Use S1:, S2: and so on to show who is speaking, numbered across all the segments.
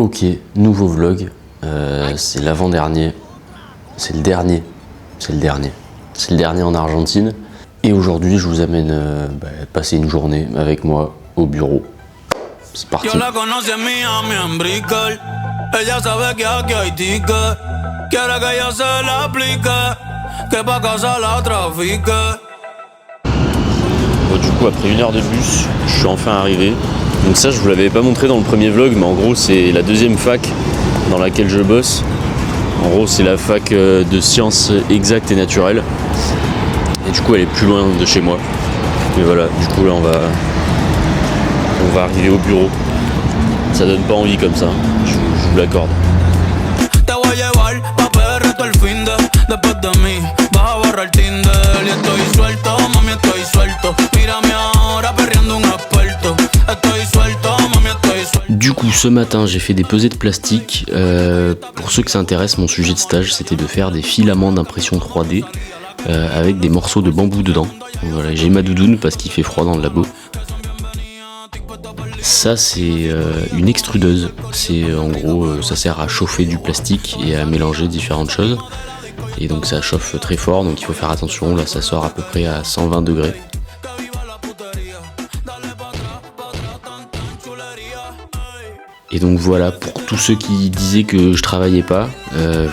S1: Ok, nouveau vlog, c'est l'avant-dernier, c'est le dernier en Argentine. Et aujourd'hui je vous amène passer une journée avec moi au bureau. C'est parti. Bon, du coup après 1 heure de bus, je suis enfin arrivé. Donc ça je vous l'avais pas montré dans le premier vlog, mais en gros c'est la deuxième fac dans laquelle je bosse. En gros c'est la fac de sciences exactes et naturelles. Et du coup elle est plus loin de chez moi. Mais voilà, du coup là on va arriver au bureau. Ça donne pas envie comme ça, je vous l'accorde. Du coup, ce matin, j'ai fait des pesées de plastique. Pour ceux que ça intéresse, mon sujet de stage, c'était de faire des filaments d'impression 3D avec des morceaux de bambou dedans. Voilà, j'ai ma doudoune parce qu'il fait froid dans le labo. Ça, c'est une extrudeuse. C'est en gros, ça sert à chauffer du plastique et à mélanger différentes choses. Et donc ça chauffe très fort, donc il faut faire attention. Là, ça sort à peu près à 120 degrés. Et donc voilà, pour tous ceux qui disaient que je travaillais pas,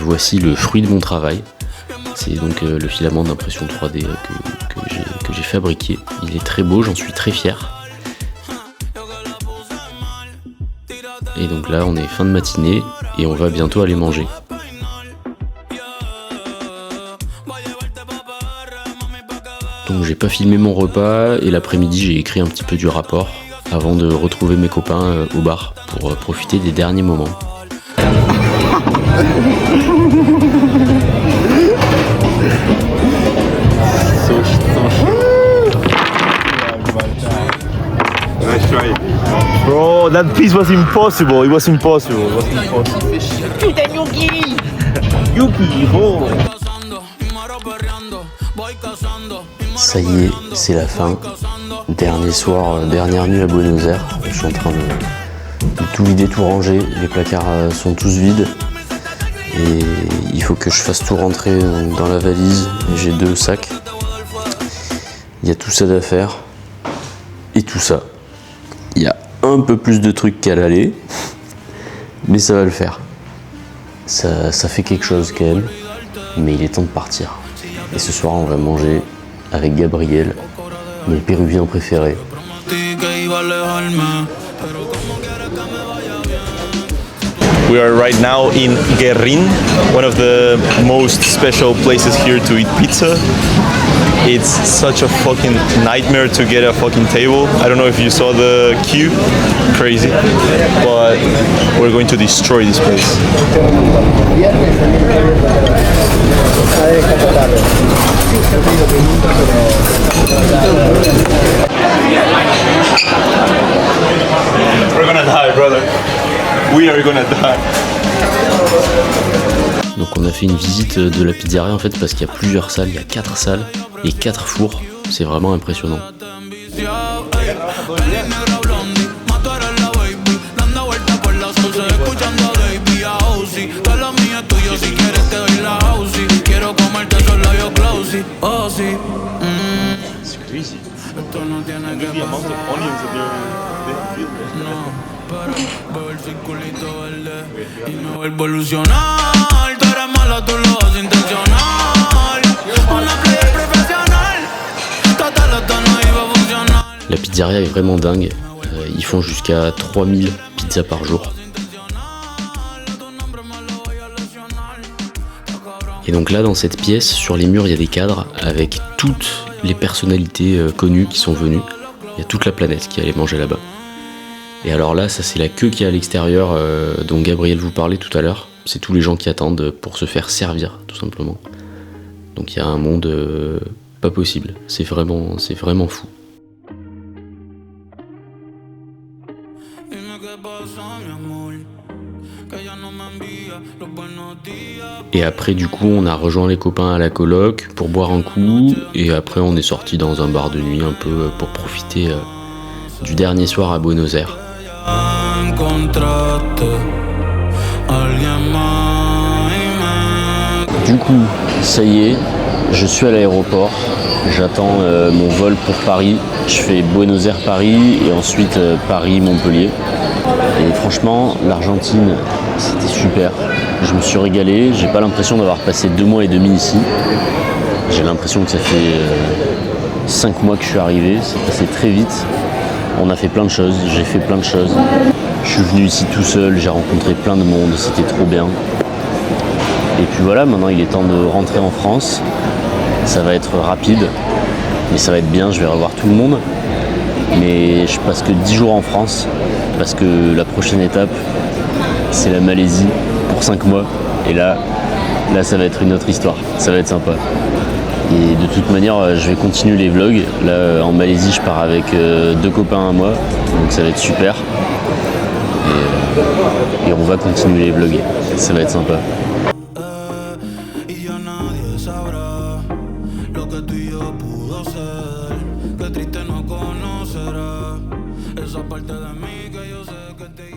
S1: voici le fruit de mon travail. C'est donc le filament d'impression 3D que j'ai fabriqué. Il est très beau, j'en suis très fier. Et donc là, on est fin de matinée et on va bientôt aller manger. Donc j'ai pas filmé mon repas et l'après-midi, j'ai écrit un petit peu du rapport avant de retrouver mes copains au bar pour profiter des derniers moments.
S2: Bro, that piece was impossible. It was impossible.
S3: Putain, Yuki!
S2: Yuki, bro.
S1: Ça y est, c'est la fin. Dernier soir, dernière nuit à Buenos Aires. Je suis en train de tout vider, tout ranger. Les placards sont tous vides. Et il faut que je fasse tout rentrer dans la valise. J'ai 2 sacs. Il y a tout ça à faire. Et tout ça. Il y a un peu plus de trucs qu'à l'aller. Mais ça va le faire. Ça fait quelque chose quand même. Mais il est temps de partir. Et ce soir, on va manger avec Gabriel, mon péruvien préféré.
S2: We are right now in Guerrin, one of the most special places here to eat pizza. It's such a fucking nightmare to get a fucking table. I don't know if you saw the queue, crazy, but we're going to destroy this place. We're gonna die, brother. We are gonna die.
S1: Donc on a fait une visite de la pizzeria en fait parce qu'il y a plusieurs salles, il y a 4 salles et 4 fours, c'est vraiment impressionnant.
S2: It's crazy. The amount of onions that they feel there.
S4: Veo el circulito verde y me vuelvo a ilusionar. Tú eres mala, tú lo haces intencional. Una player profesional. Total, esto no iba a funcionar.
S1: La pizzeria est vraiment dingue. Ils font jusqu'à 3000 pizzas par jour. Et donc là, dans cette pièce, sur les murs, il y a des cadres avec toutes les personnalités connues qui sont venues. Il y a toute la planète qui allait manger là-bas. Et alors là, ça c'est la queue qui est à l'extérieur dont Gabriel vous parlait tout à l'heure. C'est tous les gens qui attendent pour se faire servir, tout simplement. Donc il y a un monde pas possible. C'est vraiment fou. Et après du coup on a rejoint les copains à la coloc pour boire un coup et après on est sorti dans un bar de nuit un peu pour profiter du dernier soir à Buenos Aires. Du coup, ça y est, je suis à l'aéroport. J'attends mon vol pour Paris. Je fais Buenos Aires-Paris et ensuite Paris-Montpellier. Et franchement, l'Argentine, c'était super. Je me suis régalé. J'ai pas l'impression d'avoir passé 2 mois et demi ici. J'ai l'impression que ça fait 5 mois que je suis arrivé. C'est passé très vite. On a fait plein de choses. J'ai fait plein de choses. Je suis venu ici tout seul. J'ai rencontré plein de monde. C'était trop bien. Et puis voilà, maintenant il est temps de rentrer en France. Ça va être rapide, mais ça va être bien, je vais revoir tout le monde. Mais je passe que 10 jours en France, parce que la prochaine étape, c'est la Malaisie pour 5 mois. Et là, ça va être une autre histoire, ça va être sympa. Et de toute manière, je vais continuer les vlogs. Là, en Malaisie, je pars avec 2 copains à moi, donc ça va être super. Et on va continuer les vlogs, ça va être sympa.
S4: Y ya nadie sabrá lo que tú y yo pudo ser. Qué triste no conocerá esa parte de mí que yo sé que te